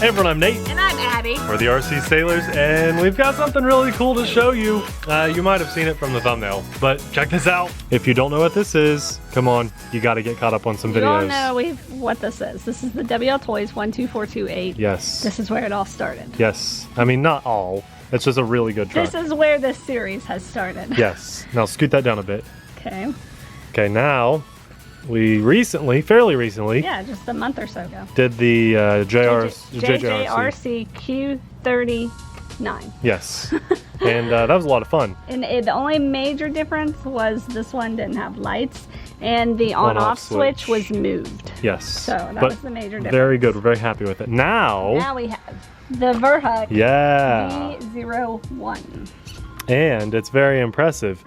Hey everyone, I'm Nate. And I'm Abby. We're the RC Sailors, and we've got something really cool to show you. You might have seen it from the thumbnail, but check this out. If you don't know what this is, come on, you got to get caught up on some videos. You all know what this is. This is the WL Toys 12428. Yes. This is where it all started. Yes. I mean, not all. It's just a really good truck. This is where this series has started. Yes. Now scoot that down a bit. Okay. Okay, now we fairly recently, yeah, just a month or so ago, did the JJRC Q39. Yes. And that was a lot of fun. And the only major difference was this one didn't have lights, and the on-off switch was moved. Yes. So that was the major difference. Very good. We're very happy with it. Now we have the Virhuck V01. And it's very impressive.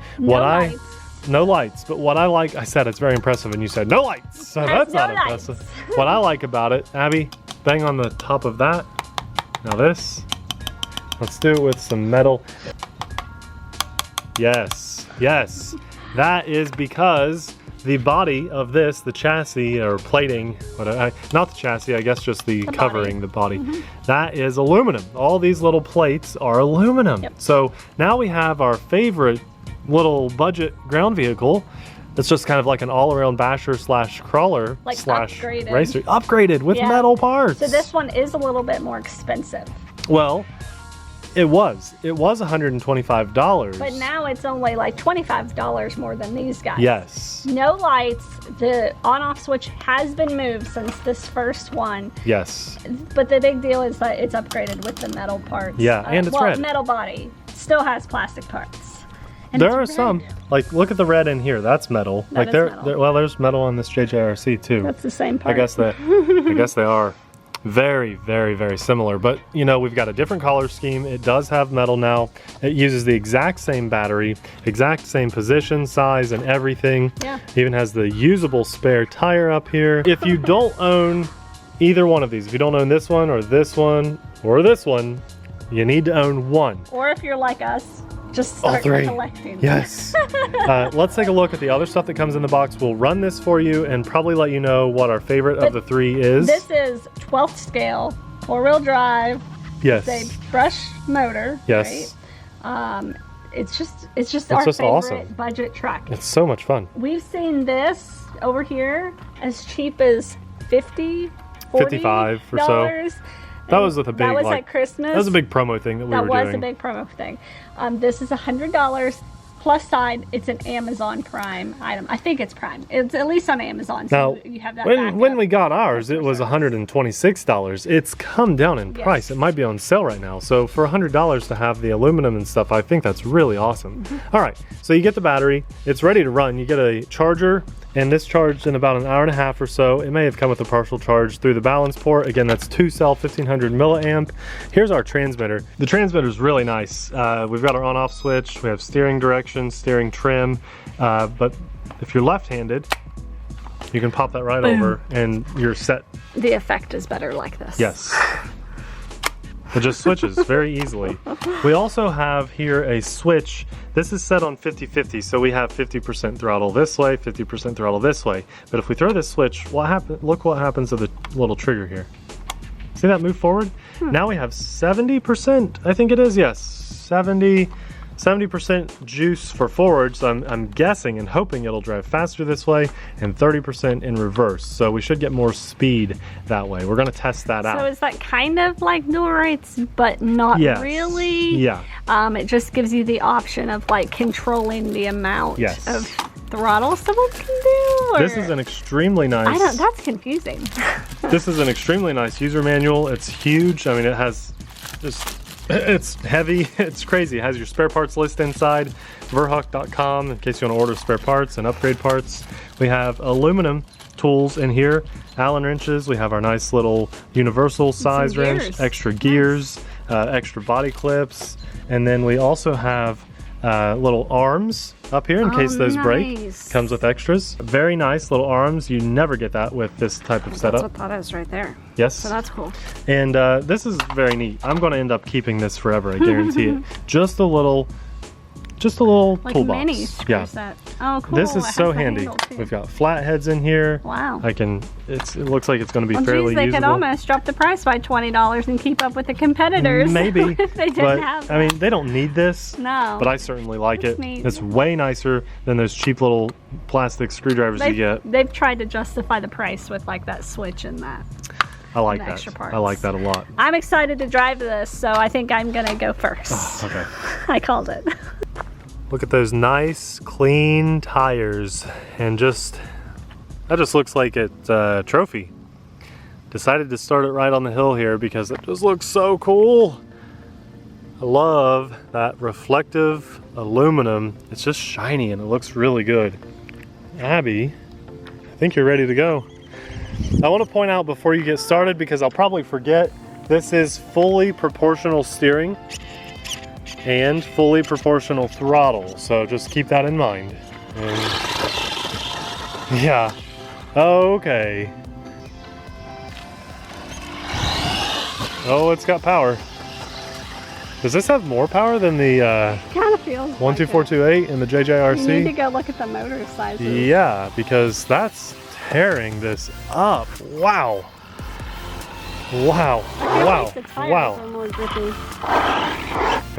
No lights, but what I like, I said it's very impressive, and you said no lights, so that's not impressive. What I like about it, Abby, bang on the top of that. Now this, let's do it with some metal. Yes, yes, that is because the body of this, the chassis or plating, not the chassis, I guess just the covering, the body, that is aluminum. All these little plates are aluminum. Yep. So now we have our favorite little budget ground vehicle. It's just kind of like an all-around basher slash crawler slash racer, upgraded with metal parts. So this one is a little bit more expensive. Well, it was $125. But now it's only like $25 more than these guys. Yes. No lights. The on-off switch has been moved since this first one. Yes. But the big deal is that it's upgraded with the metal parts. Yeah, and it's red. Metal body. Still has plastic parts. And there are some, like look at the red in here. That's metal. That is metal. Well, there's metal on this JJRC too. That's the same part. I guess they are very, very, very similar. But you know, we've got a different color scheme. It does have metal now. It uses the exact same battery, exact same position, size, and everything. Yeah. Even has the usable spare tire up here. If you don't own either one of these, if you don't own this one or this one or this one, you need to own one. Or if you're like us, just start collecting. Yes. Let's take a look at the other stuff that comes in the box. We'll run this for you and probably let you know what our favorite of the three is. This is 12th scale, 4-wheel drive. Yes. It's a brush motor. Yes. Right? It's just our favorite awesome budget truck. It's so much fun. We've seen this over here as cheap as $50, $55 or so. That was with a big, that was at Christmas. That was a big promo thing that we were doing. That was a big promo thing. This is $100 plus side. It's an Amazon Prime item. I think it's Prime. It's at least on Amazon. So now, you have that. When we got ours, it was $126. It's come down in price. It might be on sale right now. So for $100 to have the aluminum and stuff, I think that's really awesome. All right, so you get the battery. It's ready to run. You get a charger. And this charged in about an hour and a half or so. It may have come with a partial charge through the balance port. Again, that's 2-cell 1500 milliamp. Here's our transmitter. The transmitter is really nice. We've got our on-off switch. We have steering direction, steering trim. But if you're left-handed, you can pop that right over and you're set. The effect is better like this. Yes. It just switches very easily. We also have here a switch. This is set on 50-50, so we have 50% throttle this way, 50% throttle this way. But if we throw this switch, look what happens to the little trigger here. See that move forward? Now we have 70%, I think it is, yes. 70% juice for forward, so I'm guessing and hoping it'll drive faster this way, and 30% in reverse. So we should get more speed that way. We're gonna test that out. So is that kind of like dual rates, but not really? Yeah. It just gives you the option of like controlling the amount of throttle someone can do? Or? This is an extremely nice... that's confusing. This is an extremely nice user manual. It's huge. I mean, it has just... It's heavy, it's crazy. It has your spare parts list inside, Virhuck.com in case you want to order spare parts and upgrade parts. We have aluminum tools in here, Allen wrenches. We have our nice little universal size wrench, extra gears, extra body clips, and then we also have little arms up here in case those break. Comes with extras. Very nice little arms. You never get that with this type of setup. That's what that is right there. Yes. So that's cool. And this is very neat. I'm going to end up keeping this forever, I guarantee it. Just a little just a little like toolbox. mini screw set. Oh, cool. This It is has so the handy. handle, too. We've got flatheads in here. Wow. It looks like it's going to be Well, fairly geez, they usable. could almost drop the price by $20 and keep up with the competitors. Maybe, if they didn't but have I mean, they don't need this. No. But I certainly like It's it. neat. It's way nicer than those cheap little plastic screwdrivers you get. They've tried to justify the price with like that switch and that. I like the that. extra parts. I like that a lot. I'm excited to drive this, so I think I'm gonna go first. Oh, okay. I called it. Look at those nice, clean tires, and that just looks like it's a trophy. Decided to start it right on the hill here because it just looks so cool. I love that reflective aluminum. It's just shiny and it looks really good. Abby, I think you're ready to go. I want to point out before you get started, because I'll probably forget, this is fully proportional steering and fully proportional throttle, so just keep that in mind. And yeah, okay. Oh, it's got power. Does this have more power than the Kind of feels 12428 and the JJRC? You need to go look at the motor sizes. Yeah, because that's tearing this up. Wow. Wow. I feel Wow. like the tires Wow. are more grippy.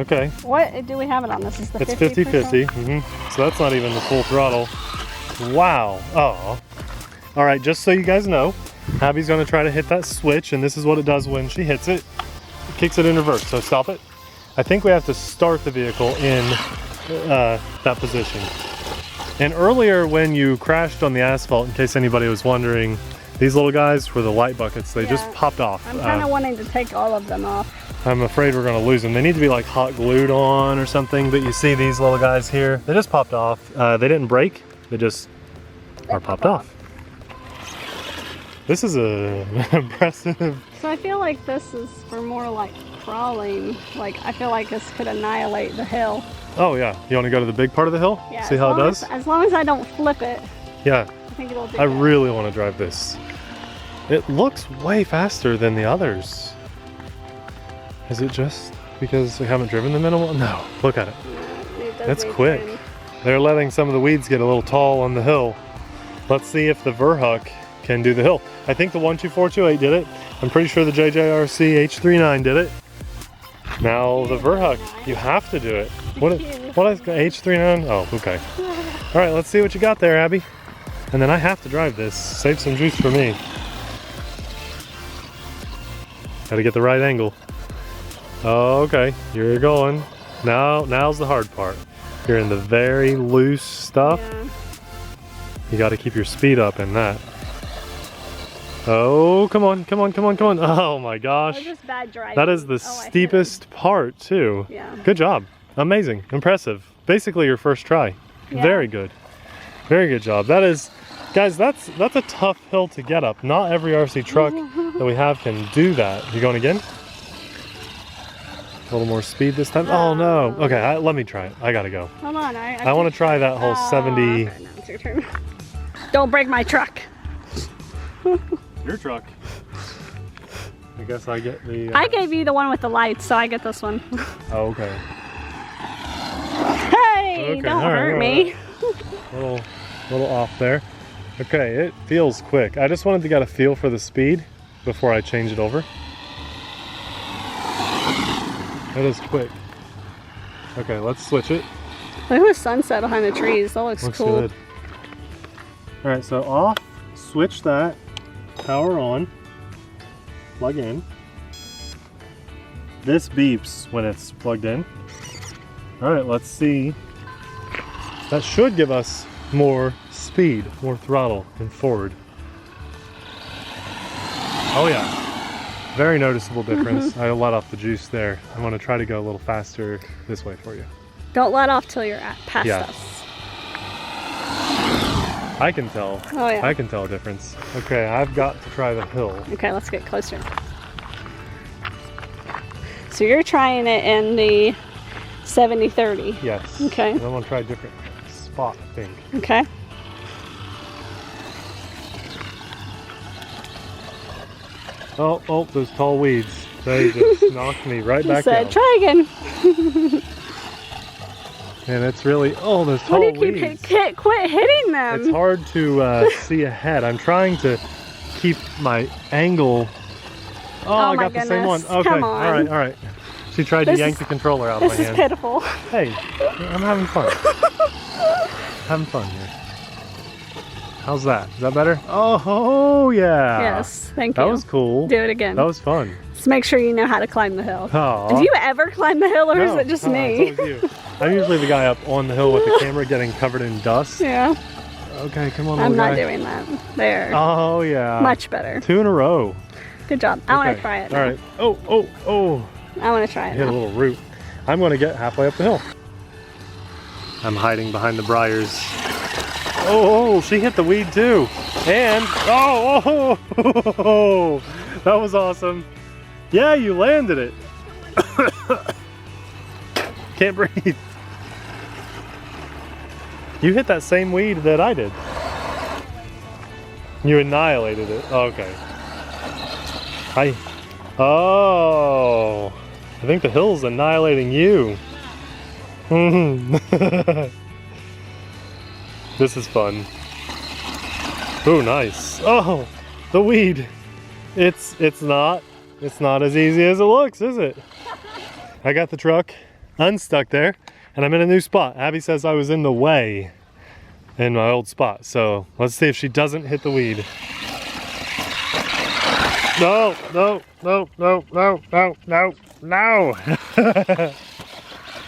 Okay. What do we have it on? This is the It's 50%? 50-50. So that's not even the full throttle. Wow. Oh. All right, just so you guys know, Abby's gonna try to hit that switch, and this is what it does when she hits it. It kicks it in reverse, so stop it. I think we have to start the vehicle in that position. And earlier when you crashed on the asphalt, in case anybody was wondering, these little guys were the light buckets. They just popped off. I'm kind of wanting to take all of them off. I'm afraid we're gonna lose them. They need to be like hot glued on or something, but you see these little guys here, they just popped off. They didn't break, they just are popped off. This is a impressive. So I feel like this is for more like crawling. Like I feel like this could annihilate the hill. Oh yeah, you wanna go to the big part of the hill? Yeah. See how it does? As long as I don't flip it, Yeah, I think it'll do I good. really wanna drive this. It looks way faster than the others. Is it just because we haven't driven them in a while? No, look at it. Yeah, it does That's need quick. trim. They're letting some of the weeds get a little tall on the hill. Let's see if the Virhuck can do the hill. I think the 12428 did it. I'm pretty sure the JJRC H39 did it. Now the Virhuck, you have to do it. What is H39? Oh, okay. All right, let's see what you got there, Abby. And then I have to drive this. Save some juice for me. Gotta get the right angle. Oh, okay, you're going. Now's the hard part. You're in the very loose stuff. Yeah. You got to keep your speed up in that. Oh, come on, come on, come on, come on. Oh my Or gosh. just bad driving. That is the Oh, I hit it. steepest part too. Yeah. Good job. Amazing. Impressive. Basically your first try. Yeah. Very good. Very good job. That is, guys, that's a tough hill to get up. Not every RC truck that we have can do that. You going again? A little more speed this time. Oh no. Okay, let me try it. I gotta go. Come on, I want to try that whole 70. Okay, now it's your turn. Don't break my truck. Your truck. I guess I get the. I gave you the one with the lights, so I get this one. Oh, okay. Hey, Okay, don't all right, hurt all me. Little off there. Okay, it feels quick. I just wanted to get a feel for the speed before I change it over. That is quick. Okay, let's switch it. Look at the sunset behind the trees. That looks cool. Good. All right, so off, switch that, power on, plug in. This beeps when it's plugged in. All right, let's see. That should give us more speed, more throttle and forward. Oh yeah, very noticeable difference. I let off the juice there. I want to try to go a little faster this way for you. Don't let off till you're past Yeah. us. I can tell. Oh yeah. I can tell a difference. Okay, I've got to try the hill. Okay, let's get closer. So you're trying it in the 70-30. Yes. Okay. And I'm gonna try a different spot, I think. Okay. Oh, those tall weeds. They just knocked me right She back said, down. try again. And it's really, oh, there's tall What do you weeds. quit hitting them? It's hard to see ahead. I'm trying to keep my angle. Oh, I my got the same one. goodness. Okay, Come on. all right. She tried to yank the controller out of my This is hand. pitiful. Hey, I'm having fun. Having fun here. How's that? Is that better? Oh yeah. Yes, thank you. That was cool. Do it again. That was fun. Just make sure you know how to climb the hill. Aw. Do you ever climb the hill, or is it just me? It's always you. I'm usually the guy up on the hill with the camera getting covered in dust. Yeah. Okay, come on, I'm little not guy. doing that. There. Oh yeah. Much better. 2 in a row. Good job. I want Okay. to try it. All right. Oh. I want to try it. Hit a Now. little root. I'm going to get halfway up the hill. I'm hiding behind the briars. Oh, she hit the weed too. And, oh, that was awesome. Yeah, you landed it. Can't breathe. You hit that same weed that I did. You annihilated it. Okay. Oh, I think the hill's annihilating you. This is fun. Oh, nice. Oh, the weed. It's not as easy as it looks, is it? I got the truck unstuck there, and I'm in a new spot. Abby says I was in the way in my old spot, so let's see if she doesn't hit the weed. No.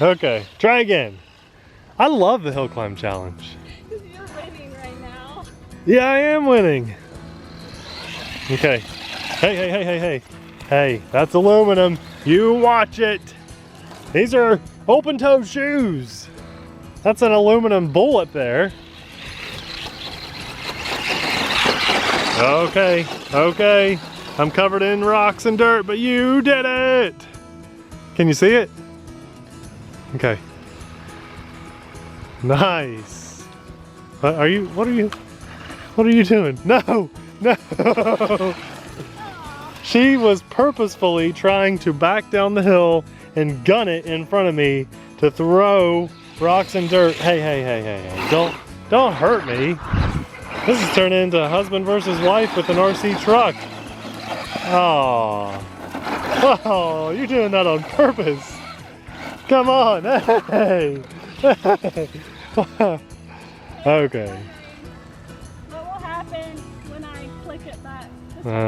Okay, try again. I love the hill climb challenge. You're winning right now. Yeah, I am winning. Okay. Hey. Hey, that's aluminum. You watch it. These are open-toe shoes. That's an aluminum bullet there. Okay. I'm covered in rocks and dirt, but you did it. Can you see it? Okay. Nice. What are you doing? No. She was purposefully trying to back down the hill and gun it in front of me to throw rocks and dirt. Hey. Don't hurt me. This is turning into husband versus wife with an RC truck. Oh, you're doing that on purpose. Come on, hey. Okay. What will happen when I click it back?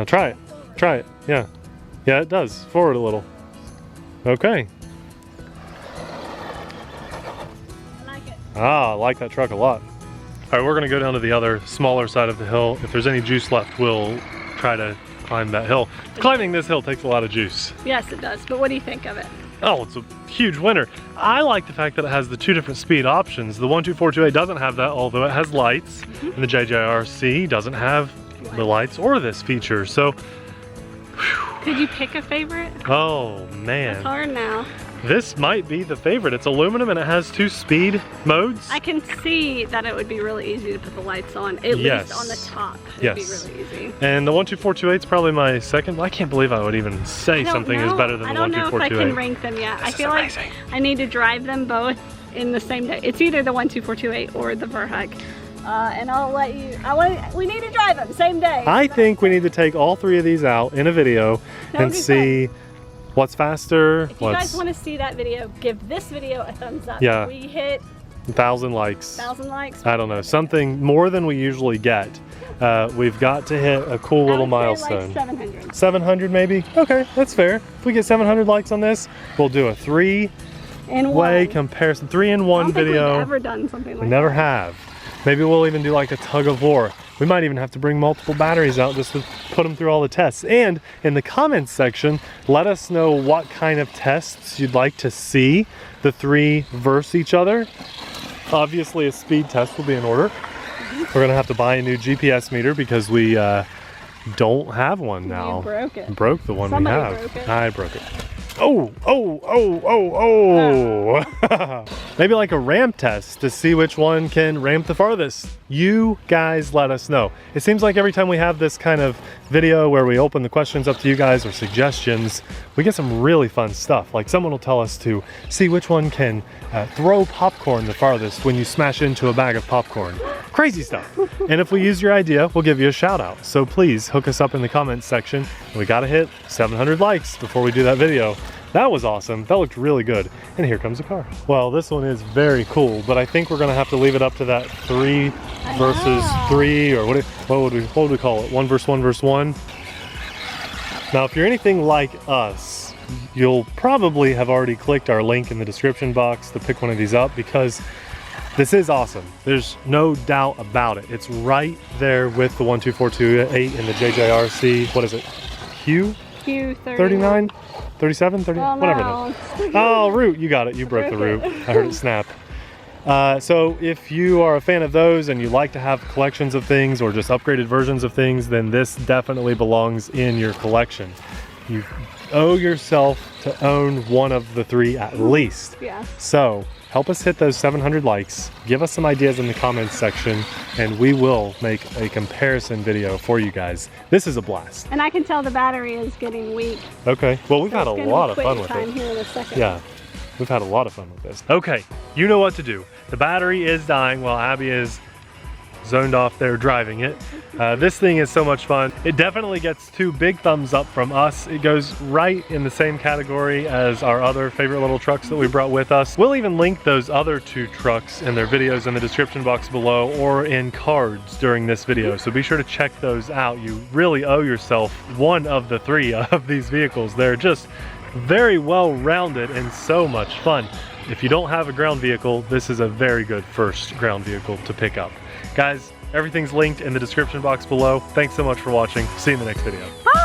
Try it. Yeah, it does. Forward a little. Okay. I like it. I like that truck a lot. All right, we're gonna go down to the other smaller side of the hill. If there's any juice left, we'll try to climb that hill. Climbing this hill takes a lot of juice. Yes, it does. But what do you think of it? Oh, it's a huge winner. I like the fact that it has the 2 different speed options. The 12428 doesn't have that, although it has lights. And the JJRC doesn't have the lights or this feature. So, Could you pick a favorite? oh man. It's hard now. This might be the favorite. It's aluminum and it has 2 speed modes. I can see that it would be really easy to put the lights on, at Yes. least on the top. It'd Yes. be really easy. And the 12428 is probably my second. I can't believe I would even say something is better than I the don't know if I can 12428. rank them yet. I This is feel like amazing. I need to drive them both in the same day. It's either the 12428 or the Virhuck. And I'll let you, we need to drive them same day. I think we need to take all 3 of these out in a video That would and be see what's faster, If you guys want to see that video, give this video a thumbs up. Yeah. We hit 1,000 likes. 1,000 likes. I don't know, something more than we usually get. We've got to hit a cool little I would say milestone. like 700. 700 maybe? Okay, that's fair. If we get 700 likes on this, we'll do a 3-way In one. comparison, 3-in-1 I don't think video. we've ever done something like We never that. have. Maybe we'll even do like a tug of war. We might even have to bring multiple batteries out just to put them through all the tests. And in the comments section, let us know what kind of tests you'd like to see the 3 versus each other. Obviously a speed test will be in order. We're gonna have to buy a new GPS meter because we don't have one now. You broke it. Broke the one Somebody we have. broke it. I broke it. Oh, oh, oh, oh, oh. Maybe like a ramp test to see which one can ramp the farthest. You guys let us know. It seems like every time we have this kind of video where we open the questions up to you guys or suggestions, we get some really fun stuff. Like someone will tell us to see which one can throw popcorn the farthest when you smash into a bag of popcorn. Crazy stuff. And if we use your idea, we'll give you a shout out. So please hook us up in the comments section. We gotta hit 700 likes before we do that video. That was awesome. That looked really good. And here comes a car. Well, this one is very cool, but I think we're gonna have to leave it up to that 3 versus 3, or what would we call it? 1 versus 1 versus 1. Now, if you're anything like us, you'll probably have already clicked our link in the description box to pick one of these up, because this is awesome. There's no doubt about it. It's right there with the 12428 and the JJRC. What is it? Q39? 37? 30? Oh, whatever. no. Oh, root. You got it. You broke the root. I heard it snap. So if you are a fan of those and you like to have collections of things or just upgraded versions of things, then this definitely belongs in your collection. You owe yourself to own one of the 3 at least. Yeah. So help us hit those 700 likes. Give us some ideas in the comments section, and we will make a comparison video for you guys. This is a blast. And I can tell the battery is getting weak. Okay. Well, we've had a lot of fun with it. it. Here in a second. Yeah. We've had a lot of fun with this. Okay, you know what to do. The battery is dying while Abby is zoned off there driving it. This thing is so much fun. It definitely gets 2 big thumbs up from us. It goes right in the same category as our other favorite little trucks that we brought with us. We'll even link those other 2 trucks and their videos in the description box below or in cards during this video. So be sure to check those out. You really owe yourself one of the 3 of these vehicles. They're just very well rounded and so much fun. If you don't have a ground vehicle, this is a very good first ground vehicle to pick up. Guys, everything's linked in the description box below. Thanks so much for watching. See you in the next video. Bye.